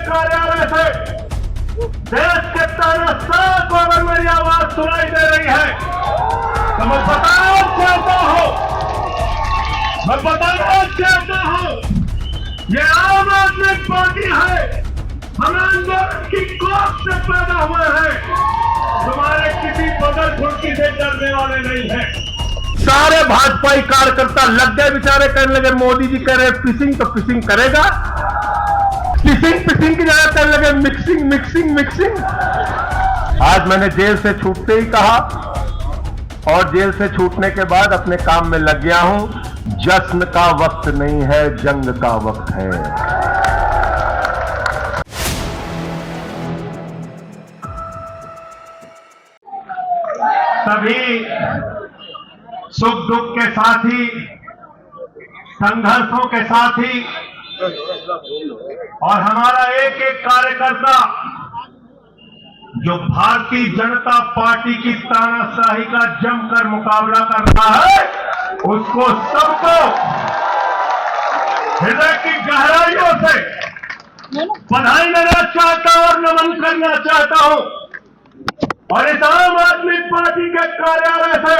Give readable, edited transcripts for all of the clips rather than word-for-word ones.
कार्यालय से देश के तानाशाह को अगर मेरी आवाज सुनाई दे रही है तो मैं बताना चाहता हूं ये आम आदमी पार्टी है। हम आंदोलन की कोख से पैदा हुए हैं, तुम्हारे किसी बदल फुर्ती से डरने वाले नहीं हैं। सारे भाजपाई कार्यकर्ता लग गए बेचारे, कहने लगे मोदी जी कह रहे फिशिंग तो फिशिंग करेगा, फिशिंग की जगह कहने लगे मिक्सिंग। आज मैंने जेल से छूटते ही कहा और जेल से छूटने के बाद अपने काम में लग गया हूं। जश्न का वक्त नहीं है, जंग का वक्त है। सभी सुख दुख के साथ ही, संघर्षों के साथ ही, और हमारा एक एक कार्यकर्ता जो भारतीय जनता पार्टी की तानाशाही का जमकर मुकाबला कर रहा है, उसको सबको हृदय की गहराइयों से बधाई देना चाहता हूं और नमन करना चाहता हूं। और इस आम आदमी पार्टी के कार्यालय से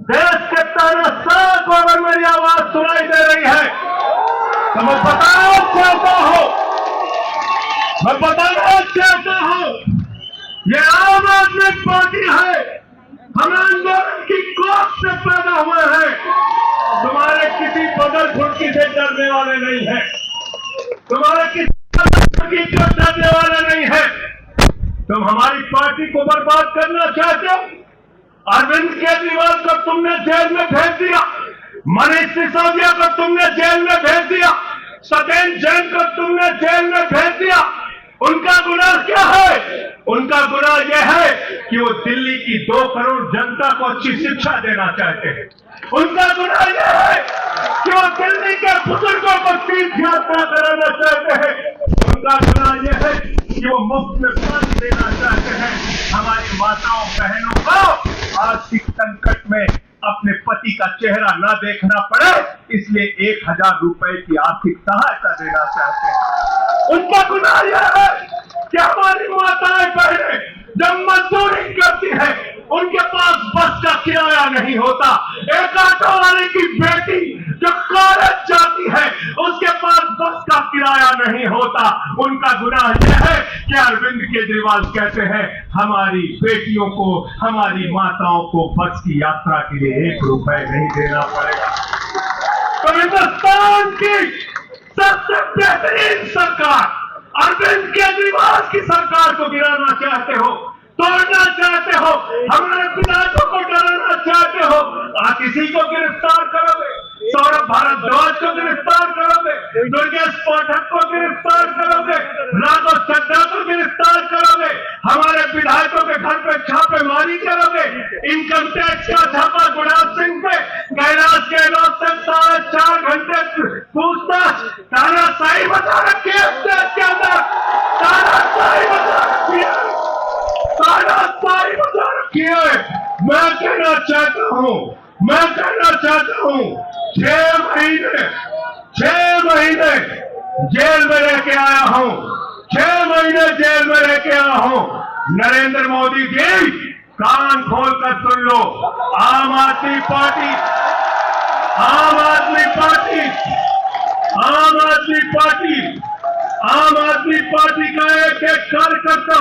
देश के तानाशाह को अगर मेरी आवाज सुनाई दे रही है तो मैं बताना चाहता हूं ये आम आदमी पार्टी है। हम आंदोलन की कोख से पैदा हुए हैं, तुम्हारे किसी बदल फुर्ती से डरने वाले नहीं हैं, तुम्हारे किसी बदल फुर्ती से डरने वाले नहीं हैं। तुम हमारी पार्टी को बर्बाद करना चाहते हो। अरविंद केजरीवाल को तुमने जेल में भेज दिया, मनीष सिसोदिया को तुमने जेल में भेज दिया, सत्येंद्र जैन को तुमने जेल में भेज दिया। उनका गुनाह क्या है? उनका गुनाह यह है कि वो दिल्ली की 2 करोड़ जनता को अच्छी शिक्षा देना चाहते हैं। उनका गुनाह यह है कि वो दिल्ली के बुजुर्गों को तीर्थ यात्रा कराना चाहते हैं। उनका गुनाह यह है कि वो मुफ्त में पानी देना चाहते हैं। हमारी माताओं बहनों को आर्थिक संकट में अपने पति का चेहरा न देखना पड़े, इसलिए 1000 रुपए की आर्थिक सहायता देना चाहते हैं। उनका गुनाह यह है कि हमारी माताएं बहनें जब मजदूरी करती है, उनके पास बस का किराया नहीं होता। एक ऑटो वाले की बेटी जो कॉलेज जाती है, उसके पास बस का किराया नहीं होता। उनका गुनाह यह है कि अरविंद केजरीवाल कहते हैं हमारी बेटियों को, हमारी माताओं को बस की यात्रा के लिए 1 रुपए नहीं देना पड़ेगा। तो हिंदुस्तान की सबसे बेहतरीन सरकार अरविंद केजरीवाल की सरकार को गिराना चाहते हो, तोड़ना चाहते हो, हमारे विधायकों को डराना चाहते हो। किसी को गिरफ्तार करोगे, सौरभ भारद्वाज को गिरफ्तार करोगे, दुर्गेश पाठक को गिरफ्तार करोगे, राघव चड्ढा को गिरफ्तार करोगे, हमारे विधायकों के घर पे छापेमारी करोगे, इनकम टैक्स का छापा गुलाब सिंह पे, कैलाश गहलोत से 4.5 घंटे पूछताछ, तानाशाही बता रखी है देश के अंदर, तानाशाही बता रखी है। मैं कहना चाहता हूं 6 महीने जेल में रह के आया हूं, 6 महीने जेल में रह के आया हूं। नरेंद्र मोदी जी कान खोल कर सुन लो, आम आदमी पार्टी का एक कार्यकर्ता,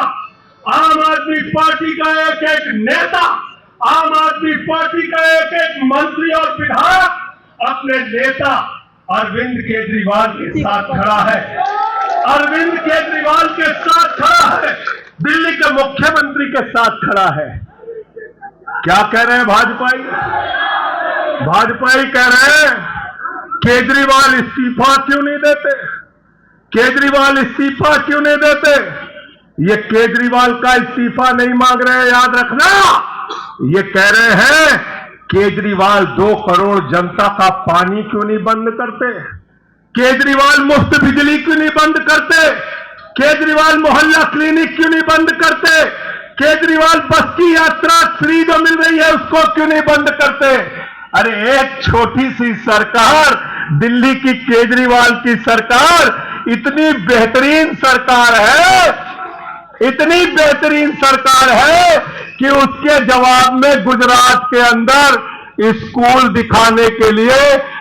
आम आदमी पार्टी का एक नेता, आम आदमी पार्टी का एक मंत्री और विधायक अपने नेता अरविंद केजरीवाल के साथ खड़ा है, अरविंद केजरीवाल के साथ खड़ा है, दिल्ली के मुख्यमंत्री के साथ खड़ा है। क्या कह रहे हैं भाजपाई कह रहे हैं केजरीवाल इस्तीफा क्यों नहीं देते, केजरीवाल इस्तीफा क्यों नहीं देते। ये केजरीवाल का इस्तीफा नहीं मांग रहे हैं, याद रखना, ये कह रहे हैं केजरीवाल 2 करोड़ जनता का पानी क्यों नहीं बंद करते, केजरीवाल मुफ्त बिजली क्यों नहीं बंद करते, केजरीवाल मोहल्ला क्लिनिक क्यों नहीं बंद करते, केजरीवाल बस की यात्रा फ्री जो मिल रही है उसको क्यों नहीं बंद करते। अरे एक छोटी सी सरकार, दिल्ली की केजरीवाल की सरकार इतनी बेहतरीन सरकार है, इतनी बेहतरीन सरकार है कि उसके जवाब में गुजरात के अंदर स्कूल दिखाने के लिए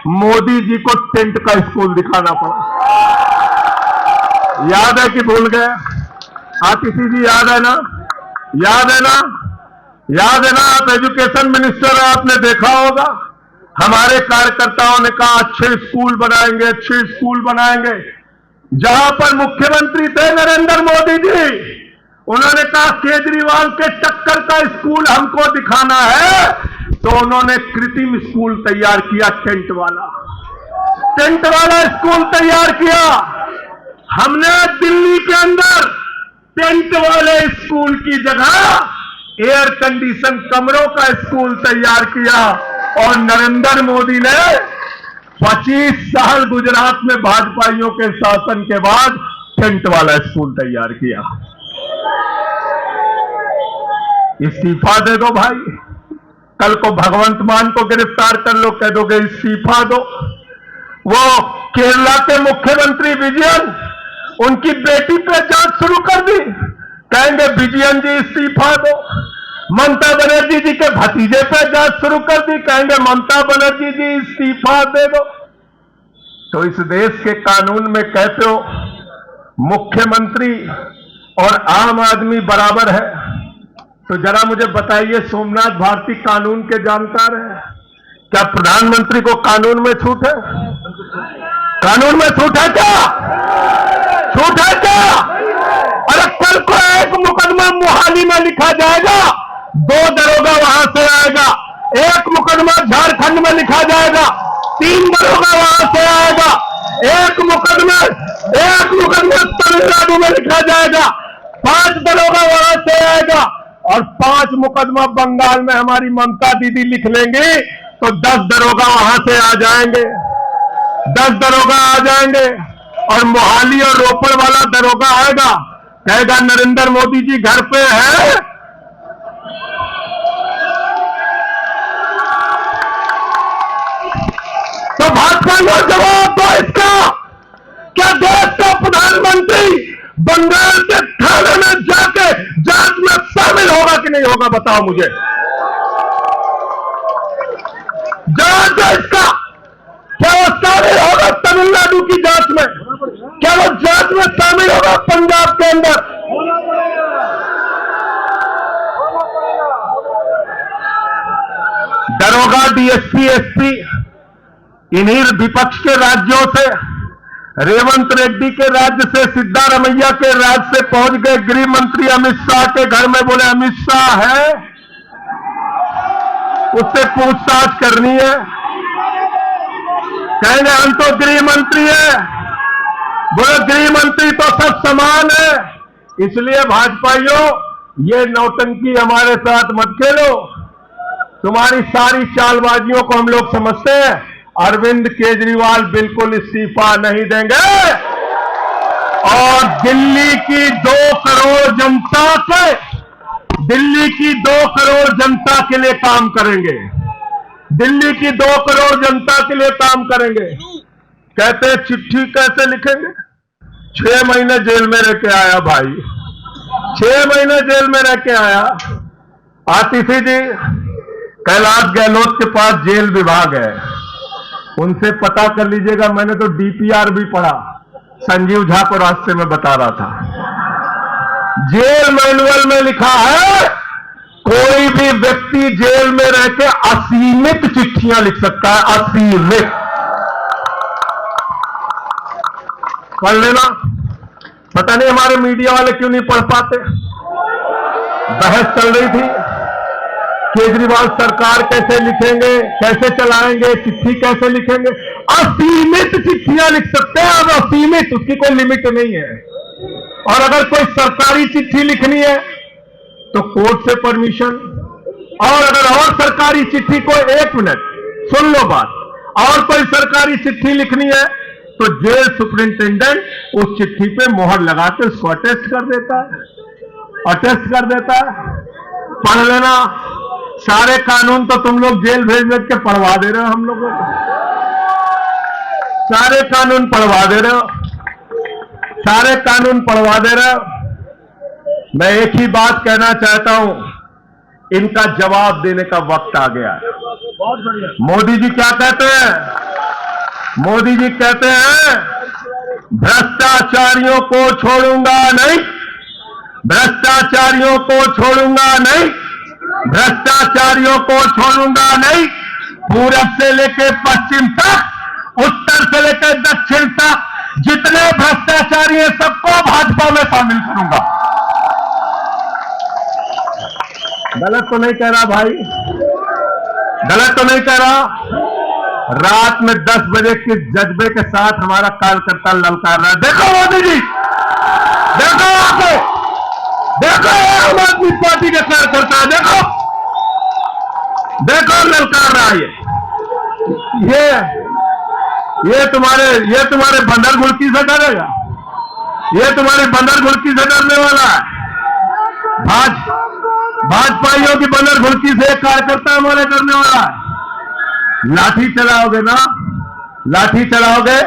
मोदी जी को टेंट का स्कूल दिखाना पड़ा। याद है कि भूल गए? आतिशी जी याद है ना? याद है ना? याद है ना? आप एजुकेशन मिनिस्टर आपने देखा होगा, हमारे कार्यकर्ताओं ने कहा अच्छे स्कूल बनाएंगे, अच्छे स्कूल बनाएंगे। जहां पर मुख्यमंत्री थे नरेंद्र मोदी जी, उन्होंने कहा केजरीवाल के टक्कर का स्कूल हमको दिखाना है, तो उन्होंने कृत्रिम स्कूल तैयार किया, टेंट वाला स्कूल तैयार किया। हमने दिल्ली के अंदर टेंट वाले स्कूल की जगह एयर कंडीशन कमरों का स्कूल तैयार किया, और नरेंद्र मोदी ने 25 साल गुजरात में भाजपाइयों के शासन के बाद टेंट वाला स्कूल तैयार किया। इस्तीफा दे दो भाई, कल को भगवंत मान को गिरफ्तार कर लो, कह दोगे इस्तीफा दो। वो केरला के मुख्यमंत्री विजयन, उनकी बेटी पे जांच शुरू कर दी, कहेंगे विजयन जी इस्तीफा दो। ममता बनर्जी जी के भतीजे पे जांच शुरू कर दी, कहेंगे ममता बनर्जी जी इस्तीफा दे दो। तो इस देश के कानून में कहते हो मुख्यमंत्री और आम आदमी बराबर है, तो जरा मुझे बताइए, सोमनाथ भारती कानून के जानकार हैं, क्या प्रधानमंत्री को कानून में छूट है? कानून में छूट है क्या? छूट है क्या? अरे कल को एक मुकदमा मोहाली में लिखा जाएगा, 2 दरोगा वहां से आएगा, एक मुकदमा झारखंड में लिखा जाएगा, 3 दरोगा वहां से आएगा, एक मुकदमा तमिलनाडु में लिखा जाएगा, 5 दरोगा वहां से आएगा, और 5 मुकदमा बंगाल में हमारी ममता दीदी लिख लेंगी, तो 10 दरोगा वहां से आ जाएंगे, 10 दरोगा आ जाएंगे। और मोहाली और रोपड़ वाला दरोगा आएगा, कहेगा नरेंद्र मोदी जी घर पे है, तो भाजपा को जवाब दो इसका। क्या देश का प्रधानमंत्री बंगाल के थाने में जाके जांच में शामिल होगा कि नहीं होगा? बताओ मुझे, जांच दो इसका। क्या वो शामिल होगा तमिलनाडु की जांच में? क्या वो जांच में शामिल होगा पंजाब के अंदर? दरोगा, डीएसपी, एसपी, इन्हीं विपक्ष के राज्यों से, रेवंत रेड्डी के राज्य से, सिद्धारमैया के राज्य से पहुंच गए गृह मंत्री अमित शाह के घर में। बोले अमित शाह है, उससे पूछताछ करनी है, कहेंगे हम तो गृह मंत्री है। बोले गृह मंत्री तो सब समान है। इसलिए भाजपाइयों, ये नौटंकी हमारे साथ मत खेलो, तुम्हारी सारी चालबाजियों को हम लोग समझते हैं। अरविंद केजरीवाल बिल्कुल इस्तीफा नहीं देंगे, और दिल्ली की 2 करोड़ जनता के लिए काम करेंगे, दिल्ली की 2 करोड़ जनता के लिए काम करेंगे। कहते हैं चिट्ठी कैसे लिखेंगे? 6 महीने जेल में रह के आया भाई, 6 महीने जेल में रह के आया। आतिशी जी, कैलाश गहलोत के पास जेल विभाग है, उनसे पता कर लीजिएगा। मैंने तो डीपीआर भी पढ़ा, संजीव झा को रास्ते में बता रहा था। जेल मैनुअल में लिखा है कोई भी व्यक्ति जेल में रह के असीमित चिट्ठियां लिख सकता है, असीमित। पढ़ लेना। पता नहीं हमारे मीडिया वाले क्यों नहीं पढ़ पाते। बहस चल रही थी, केजरीवाल सरकार कैसे लिखेंगे, कैसे चलाएंगे, चिट्ठी कैसे लिखेंगे। असीमित चिट्ठियां लिख सकते हैं, अब असीमित, उसकी कोई लिमिट नहीं है। और अगर कोई सरकारी चिट्ठी लिखनी है तो कोर्ट से परमिशन, और अगर और सरकारी चिट्ठी को, 1 मिनट सुन लो बात, और कोई सरकारी चिट्ठी लिखनी है तो जेल सुपरिंटेंडेंट उस चिट्ठी पे मोहर लगा के उसको अटेस्ट कर देता है, अटेस्ट कर देता है। पढ़ लेना। सारे कानून तो तुम लोग जेल भेज भेज के पढ़वा दे रहे हो हम लोगों को, सारे कानून पढ़वा दे रहे हो। सारे कानून पढ़वा दे रहे हो। मैं एक ही बात कहना चाहता हूं, इनका जवाब देने का वक्त आ गया है। बहुत बढ़िया। मोदी जी क्या कहते हैं? मोदी जी कहते हैं भ्रष्टाचारियों को छोड़ूंगा नहीं, भ्रष्टाचारियों को छोड़ूंगा नहीं, भ्रष्टाचारियों को छोड़ूंगा नहीं। पूरब से लेकर पश्चिम तक, उत्तर से लेकर दक्षिण तक जितने भ्रष्टाचारी हैं सबको भाजपा में शामिल करूंगा। गलत तो नहीं कह रहा भाई? गलत तो नहीं कह रहा? रात में 10 बजे के जज्बे के साथ हमारा कार्यकर्ता ललकार रहा है। देखो मोदी जी, देखो आके, देखो आम आदमी पार्टी के कार्यकर्ता, देखो देखो ललकार रहा है। ये तुम्हारे बंदर घुड़की से डरेगा? ये तुम्हारी बंदर घुड़की से डरने वाला है? भाजपाइयों की बंदर घुड़की से एक कार्यकर्ता हमारे डरने वाला है? लाठी चलाओगे ना, लाठी चलाओगे,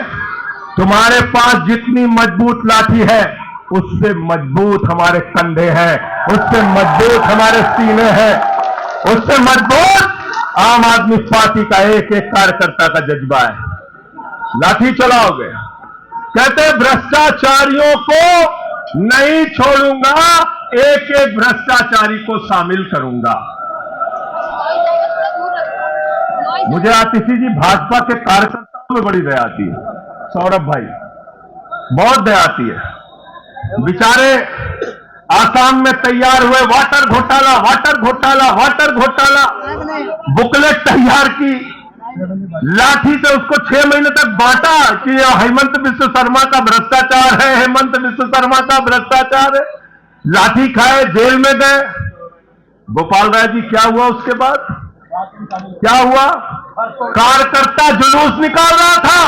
तुम्हारे पास जितनी मजबूत लाठी है उससे मजबूत हमारे कंधे हैं, उससे मजबूत हमारे सीने हैं, उससे मजबूत आम आदमी पार्टी का एक एक कार्यकर्ता का जज्बा है। लाठी चलाओगे। कहते भ्रष्टाचारियों को नहीं छोड़ूंगा, एक एक भ्रष्टाचारी को शामिल करूंगा। मुझे आतिशी जी भाजपा के कार्यकर्ताओं में बड़ी दया आती है, सौरभ भाई, बहुत दया आती है। बेचारे आसाम में तैयार हुए वाटर घोटाला, वाटर घोटाला, वाटर घोटाला, बुकलेट तैयार की, लाठी से उसको 6 महीने तक बांटा कि यह हेमंत बिस्व शर्मा का भ्रष्टाचार है, हेमंत बिस्व शर्मा का भ्रष्टाचार है। लाठी खाए, जेल में गए। गोपाल राय जी क्या हुआ उसके बाद? क्या हुआ? कार्यकर्ता जुलूस निकाल रहा था,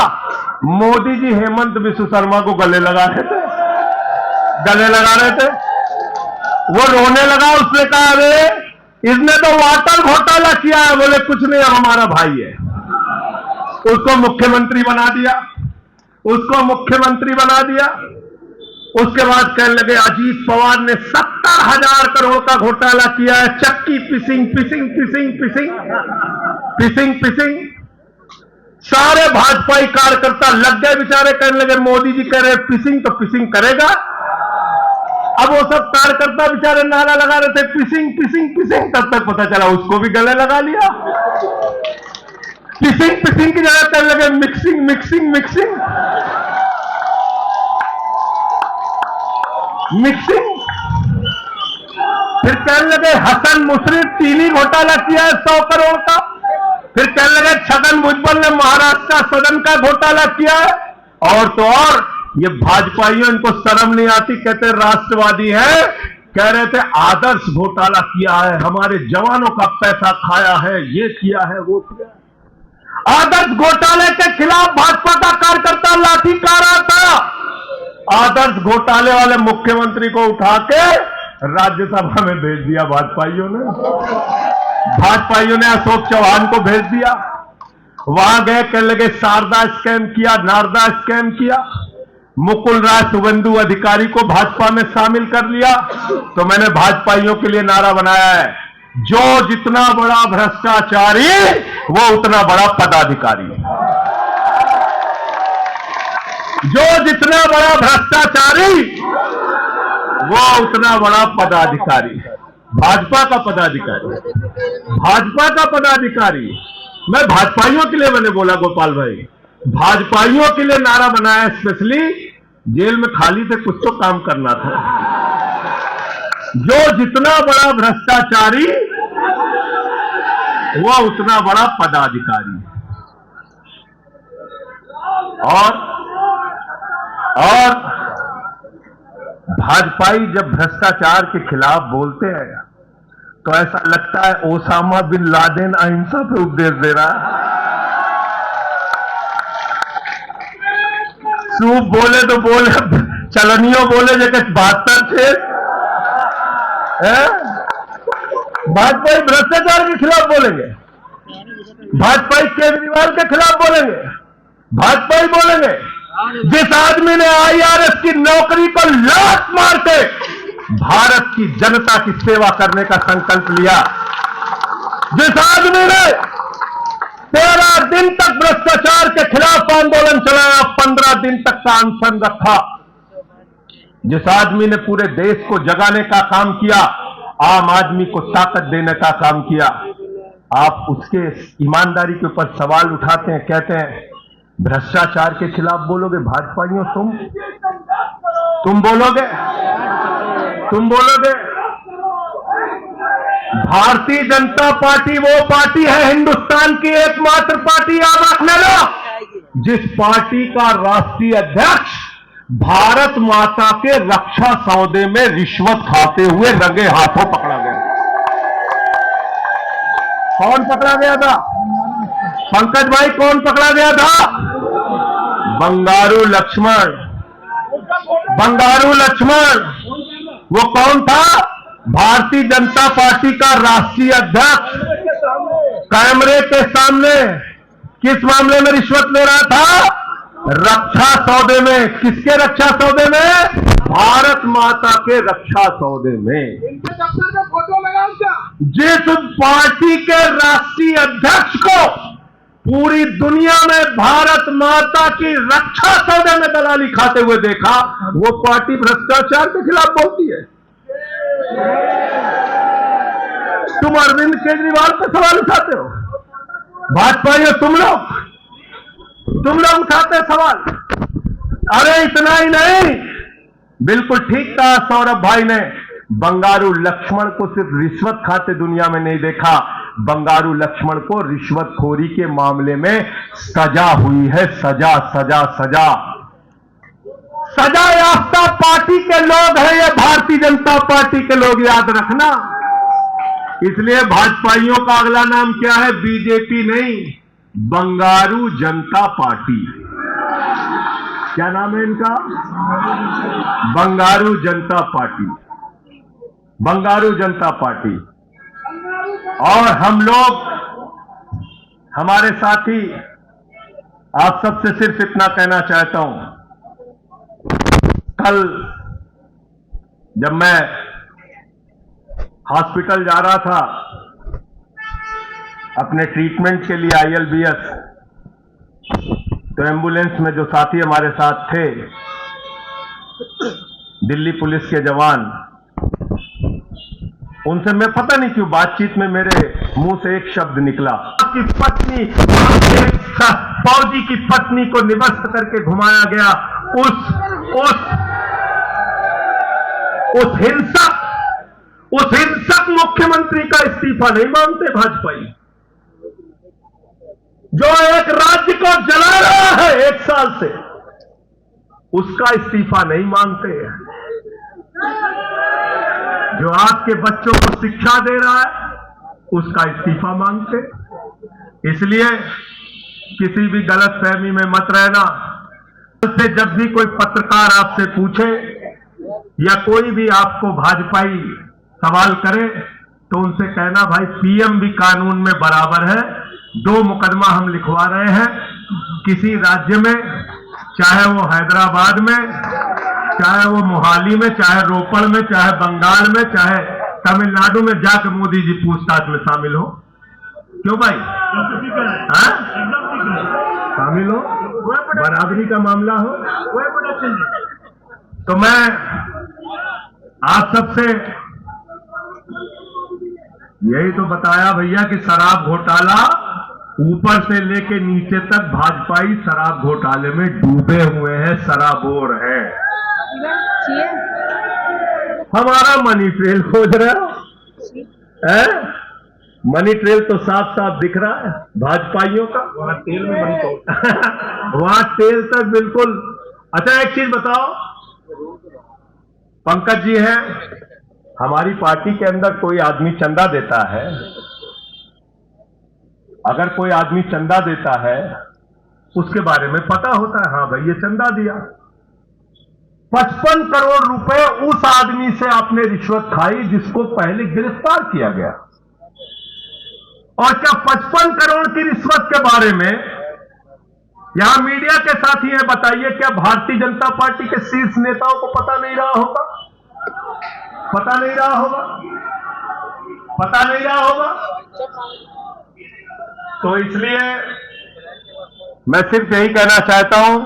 मोदी जी हेमंत बिस्व शर्मा को गले लगा रहे थे, गले लगा रहे थे। वो रोने लगा, उसने कहा अरे इसने तो वाटर घोटाला किया है। बोले कुछ नहीं, अब हमारा भाई है। उसको मुख्यमंत्री बना दिया, उसको मुख्यमंत्री बना दिया। उसके बाद कहने लगे अजीत पवार ने 70,000 करोड़ का घोटाला किया है, चक्की पिसिंग पिसिंग पिसिंग पिसिंग पिसिंग पिसिंग। सारे भाजपाई कार्यकर्ता लग गए बेचारे, कहने लगे मोदी जी कह रहे पिसिंग तो पिसिंग करेगा। अब वो सब कार्यकर्ता बेचारे नारा लगा रहे थे पिसिंग पिसिंग पिसिंग, तब तक पता चला उसको भी गले लगा लिया। पिसिंग पिसिंग की जगह करने लगे मिक्सिंग मिक्सिंग मिक्सिंग मिक्सिंग। फिर कहने लगे हसन मुशर्रफ चीनी घोटाला किया है 100 करोड़ का। फिर कहने लगे छगन भुजबल ने महाराष्ट्र का सदन का घोटाला किया है। और तो और ये भाजपाइयों, इनको शर्म नहीं आती, कहते राष्ट्रवादी है, कह रहे थे आदर्श घोटाला किया है, हमारे जवानों का पैसा खाया है, ये किया है, वो किया है। आदर्श घोटाले के खिलाफ भाजपा का कार्यकर्ता लाठी खा रहा था। आदर्श घोटाले वाले मुख्यमंत्री को उठा के राज्यसभा में भेज दिया भाजपाइयों ने। भाजपाइयों ने अशोक चौहान को भेज दिया। वहां गए, कहने लगे शारदा स्कैम किया, नारदा स्कैम किया। मुकुल राय शुभेंदु अधिकारी को भाजपा में शामिल कर लिया। तो मैंने भाजपाइयों के लिए नारा बनाया है, जो जितना बड़ा भ्रष्टाचारी वो उतना बड़ा पदाधिकारी। जो जितना बड़ा भ्रष्टाचारी वो उतना बड़ा पदाधिकारी। भाजपा का पदाधिकारी, भाजपा का पदाधिकारी। मैं भाजपाइयों के लिए मैंने बोला गोपाल भाई, भाजपाइयों के लिए नारा बनाया स्पेशली। जेल में खाली थे, कुछ तो काम करना था। जो जितना बड़ा भ्रष्टाचारी वो उतना बड़ा पदाधिकारी। और भाजपाई जब भ्रष्टाचार के खिलाफ बोलते हैं तो ऐसा लगता है ओसामा बिन लादेन अहिंसा पे उपदेश दे रहा है। सूप बोले तो बोले, चलनियों बोले जगह 72 थे। भाजपाई भ्रष्टाचार के खिलाफ बोलेंगे, भाजपाई केजरीवाल के खिलाफ बोलेंगे, भाजपाई बोलेंगे जिस आदमी ने IRS की नौकरी पर लात मार के भारत की जनता की सेवा करने का संकल्प लिया, जिस आदमी ने 13 दिन तक भ्रष्टाचार के खिलाफ आंदोलन चलाया, 15 दिन तक का अनशन रखा, जिस आदमी ने पूरे देश को जगाने का काम किया, आम आदमी को ताकत देने का काम किया, आप उसके ईमानदारी के ऊपर सवाल उठाते हैं, कहते हैं भ्रष्टाचार के खिलाफ बोलोगे? भाजपाइयों तुम बोलोगे? भारतीय जनता पार्टी वो पार्टी है, हिंदुस्तान की एकमात्र पार्टी, याद रखने लो, जिस पार्टी का राष्ट्रीय अध्यक्ष भारत माता के रक्षा सौदे में रिश्वत खाते हुए रंगे हाथों पकड़ा गया। कौन पकड़ा गया था? पंकज भाई, कौन पकड़ा गया था? बंगारू लक्ष्मण। वो कौन था? भारतीय जनता पार्टी का राष्ट्रीय अध्यक्ष। कैमरे के सामने किस मामले में रिश्वत ले रहा था? रक्षा सौदे में। किसके रक्षा सौदे में? भारत माता के रक्षा सौदे में। जिस पार्टी के राष्ट्रीय अध्यक्ष को पूरी दुनिया में भारत माता की रक्षा सौदे में दलाली खाते हुए देखा, वो पार्टी भ्रष्टाचार के खिलाफ बोलती है। तुम अरविंद केजरीवाल पर सवाल उठाते हो, भाजपाइयों तुम लोग उठाते सवाल। अरे इतना ही नहीं, बिल्कुल ठीक कहा सौरभ भाई ने, बंगारू लक्ष्मण को सिर्फ रिश्वत खाते दुनिया में नहीं देखा, बंगारू लक्ष्मण को रिश्वतखोरी के मामले में सजा हुई है। सजा याफ्ता पार्टी के लोग हैं ये भारतीय जनता पार्टी के लोग, याद रखना। इसलिए भाजपाइयों का अगला नाम क्या है? बीजेपी नहीं, बंगारू जनता पार्टी। क्या नाम है इनका? बंगारू जनता पार्टी। और हम लोग, हमारे साथी, आप सबसे सिर्फ इतना कहना चाहता हूं, कल जब मैं हॉस्पिटल जा रहा था अपने ट्रीटमेंट के लिए ILBS, तो एम्बुलेंस में जो साथी हमारे साथ थे, दिल्ली पुलिस के जवान, उनसे मैं पता नहीं क्यों बातचीत में मेरे मुंह से एक शब्द निकला, आपकी पत्नी, फौजी की पत्नी को निवस्त करके घुमाया गया, उस हिंसक मुख्यमंत्री का इस्तीफा नहीं मांगते भाजपाई, जो एक राज्य को जला रहा है 1 साल से, उसका इस्तीफा नहीं मांगते हैं। जो आपके बच्चों को शिक्षा दे रहा है, उसका इस्तीफा मांगते। इसलिए किसी भी गलतफहमी में मत रहना। से जब भी कोई पत्रकार आपसे पूछे या कोई भी आपको भाजपाई सवाल करे, तो उनसे कहना, भाई PM भी कानून में बराबर है। 2 मुकदमा हम लिखवा रहे हैं किसी राज्य में, चाहे वो हैदराबाद में, चाहे वो मोहाली में, चाहे रोपड़ में, चाहे बंगाल में, चाहे तमिलनाडु में, जाकर मोदी जी पूछताछ में शामिल हो। क्यों भाई? शामिल हो, बराबरी का मामला हो। तो मैं आप सबसे यही तो बताया भैया कि शराब घोटाला ऊपर से लेके नीचे तक भाजपाई शराब घोटाले में डूबे हुए हैं, शराबोर है। हमारा मनी ट्रेल खोज रहे हो? मनी ट्रेल तो साफ साफ दिख रहा है भाजपाइयों का। वहां तेल में मनी तो वहां तेल तक बिल्कुल। अच्छा एक चीज बताओ, पंकज जी है, हमारी पार्टी के अंदर कोई आदमी चंदा देता है, अगर कोई आदमी चंदा देता है उसके बारे में पता होता है, हाँ भाई ये चंदा दिया। 55 करोड़ रुपए उस आदमी से आपने रिश्वत खाई जिसको पहले गिरफ्तार किया गया। और क्या 55 करोड़ की रिश्वत के बारे में यहां मीडिया के साथी हैं, बताइए क्या भारतीय जनता पार्टी के शीर्ष नेताओं को पता नहीं रहा होगा? पता नहीं रहा होगा? पता नहीं रहा होगा? तो इसलिए मैं सिर्फ यही कहना चाहता हूं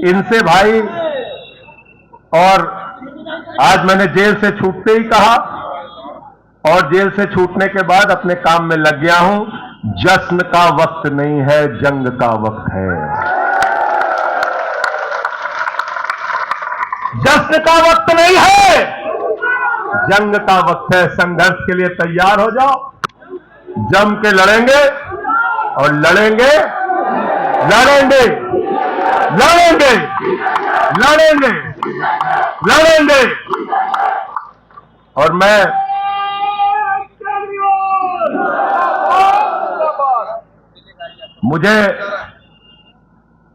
इनसे भाई, और आज मैंने जेल से छूटते ही कहा और जेल से छूटने के बाद अपने काम में लग गया हूं। जश्न का वक्त नहीं है, जंग का वक्त है। जश्न का वक्त नहीं है, जंग का वक्त है। संघर्ष के लिए तैयार हो जाओ, जम के लड़ेंगे और लड़ेंगे लड़ेंगे लड़ेंगे लड़ेंगे लड़ेंगे। और मैं मुझे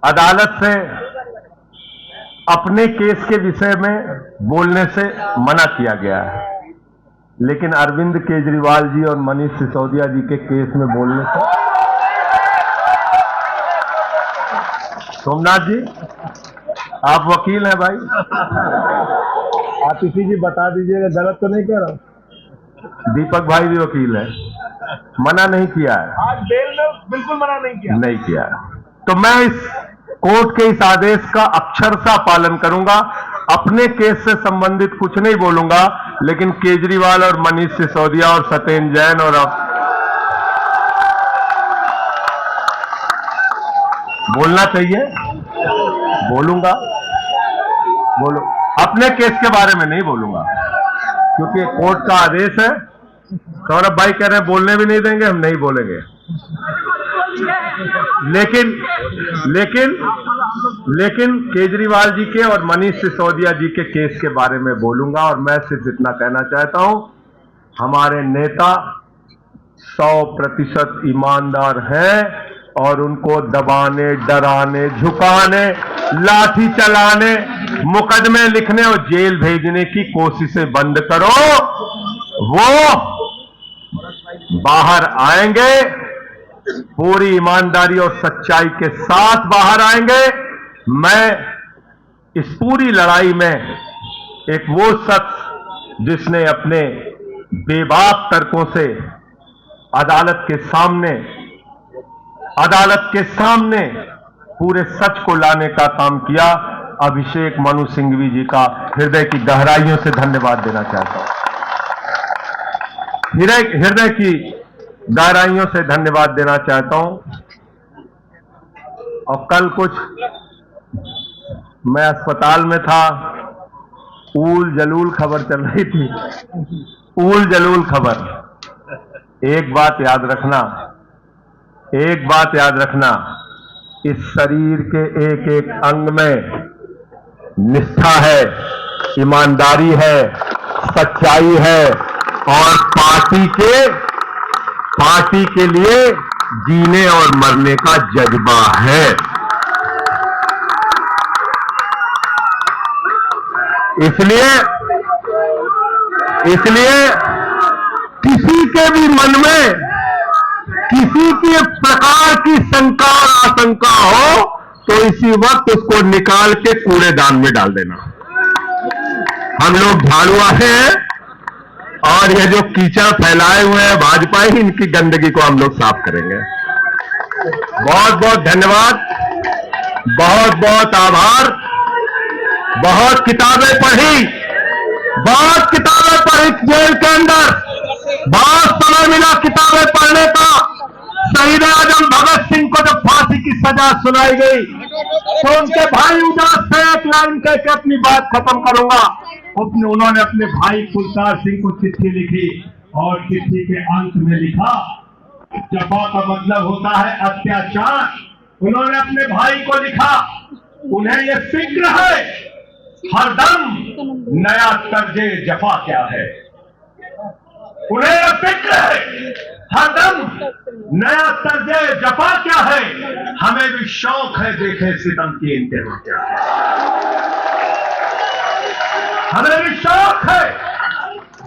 अदालत से अपने केस के विषय में बोलने से मना किया गया है, लेकिन अरविंद केजरीवाल जी और मनीष सिसोदिया जी के केस में बोलने से। सोमनाथ जी, आप वकील हैं भाई, आप इसी जी बता दीजिएगा, गलत तो नहीं कह रहा हूं। दीपक भाई भी वकील है, मना नहीं किया है, आज बेल में बिल्कुल मना नहीं किया। तो मैं इस कोर्ट के इस आदेश का अक्षरशः पालन करूंगा। अपने केस से संबंधित कुछ नहीं बोलूंगा, लेकिन केजरीवाल और मनीष सिसोदिया और सत्येंद्र जैन और अब बोलना चाहिए, बोलूंगा, बोलो। अपने केस के बारे में नहीं बोलूंगा क्योंकि कोर्ट का आदेश है। सौरभ भाई कह रहे हैं बोलने भी नहीं देंगे, हम नहीं बोलेंगे। लेकिन केजरीवाल जी के और मनीष सिसोदिया जी के केस के बारे में बोलूंगा। और मैं सिर्फ इतना कहना चाहता हूं, हमारे नेता 100% ईमानदार हैं और उनको दबाने, डराने, झुकाने, लाठी चलाने, मुकदमे लिखने और जेल भेजने की कोशिशें बंद करो। वो बाहर आएंगे, पूरी ईमानदारी और सच्चाई के साथ बाहर आएंगे। मैं इस पूरी लड़ाई में एक वो शख्स जिसने अपने बेबाक तर्कों से अदालत के सामने पूरे सच को लाने का काम किया, अभिषेक मनु सिंघवी जी का हृदय की गहराइयों से धन्यवाद देना चाहता हूं। हृदय की गहराइयों से धन्यवाद देना चाहता हूं। और कल कुछ मैं अस्पताल में था, ऊल जलूल खबर चल रही थी, ऊल जलूल खबर। एक बात याद रखना, इस शरीर के एक एक अंग में निष्ठा है, ईमानदारी है, सच्चाई है और पार्टी के लिए जीने और मरने का जज्बा है। इसलिए किसी के भी मन में किसी के प्रकार की शंका और आशंका हो तो इसी वक्त उसको निकाल के कूड़ेदान में डाल देना। हम लोग झाड़ू वाले हैं और ये जो कीचड़ फैलाए हुए हैं भाजपा ही, इनकी गंदगी को हम लोग साफ करेंगे। बहुत बहुत धन्यवाद, बहुत बहुत आभार। बहुत किताबें पढ़ी जेल के अंदर, बहुत समय मिला किताबें पढ़ने का। शहीद आजम भगत सिंह को जब फांसी की सजा सुनाई गई तो उनके भाई उदास से एक लाइन कहकर अपनी बात खत्म करूंगा। उन्होंने अपने भाई कुलतार सिंह को चिट्ठी लिखी और चिट्ठी के अंत में लिखा, जफा का मतलब होता है अत्याचार। उन्होंने अपने भाई को लिखा, उन्हें यह फिक्र है हरदम नया तर्जे जफा क्या है। उन्हें यह फिक्र है हरदम नया तर्जे जफा क्या है। हमें भी शौक है देखें सितम की इंतहा क्या है। हमें भी शौक है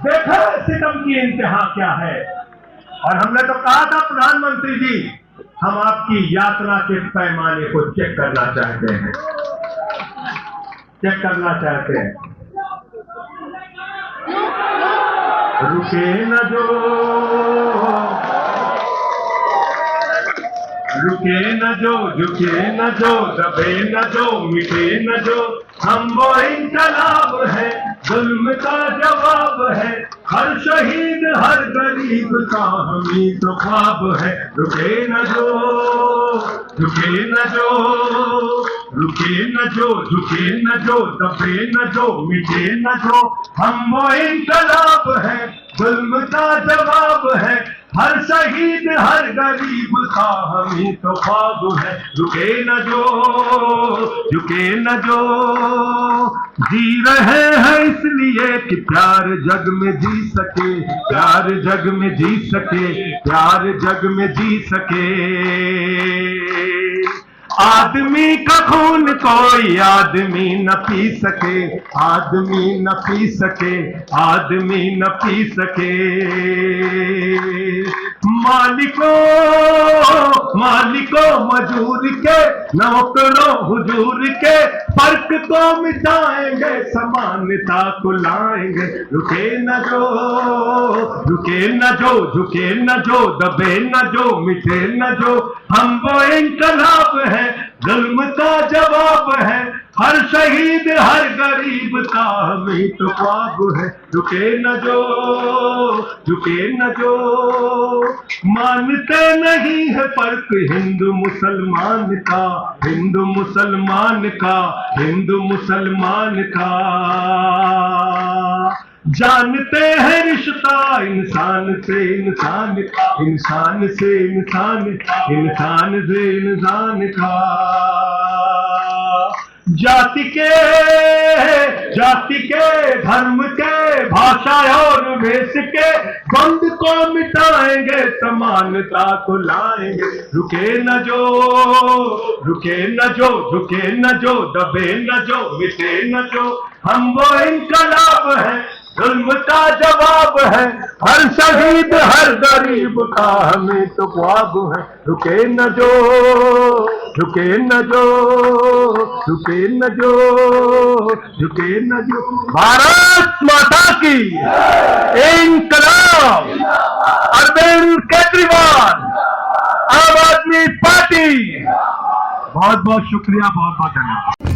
देखें सितम की इंतहा क्या है। और हमने तो कहा था प्रधानमंत्री जी हम आपकी यात्रा के पैमाने को चेक करना चाहते हैं, चेक करना चाहते हैं। रुके न जो, रुके न जो, झुके न जो, दबे न जो, मिटे न जो, हम वो इनकलाब है, जुल्म का जवाब है, हर शहीद हर गरीब का हमी तो ख्वाब है। रुके न जो, झुके न जो, रुके न जो, झुके न जो, दबे न जो, मिटे न जो, हम वो इनकलाब है, जुल्म का जवाब है, हर शहीद हर गरीब का हमी तो ख्वाब है। रुके न जो, झुके न जो, जी रहे हैं इसलिए कि प्यार जग में जी सके, प्यार जग में जी सके, प्यार जग में जी सके। आदमी का खून कोई आदमी न पी सके, आदमी न पी सके, आदमी न पी सके। मालिकों मालिकों मजूर के, नौकरों हुजूर के, फर्क को मिटाएंगे, समानता को लाएंगे। रुके न जो, रुके न जो, झुके न जो, दबे न जो, मिटे न जो, हम वो इनकलाब है, जुल्म का जवाब है, हर शहीद हर गरीब का हमें तो ख्वाब है। रुके न जो, झुके न जो, मानते नहीं है फर्क हिंदू मुसलमान का, हिंदू मुसलमान का, हिंदू मुसलमान का। जानते हैं रिश्ता इंसान से इंसान का, इंसान से इंसान, इंसान से इंसान का। जाति के धर्म के, भाषा और वेश के बंद को मिटाएंगे, समानता को लाएंगे। रुके न जो, रुके न जो, झुके न जो, दबे न जो, मिटे न जो, हम वो इनकलाब है, जुल्म का जवाब है, हर शहीद हर गरीब का हमें तो ख्वाब है। रुके न जो, झुके न जो, झुके न जो, झुके न जो। भारत माता की इनकलाब। अरविंद केजरीवाल, आम आदमी पार्टी। बहुत बहुत शुक्रिया, बहुत बहुत धन्यवाद।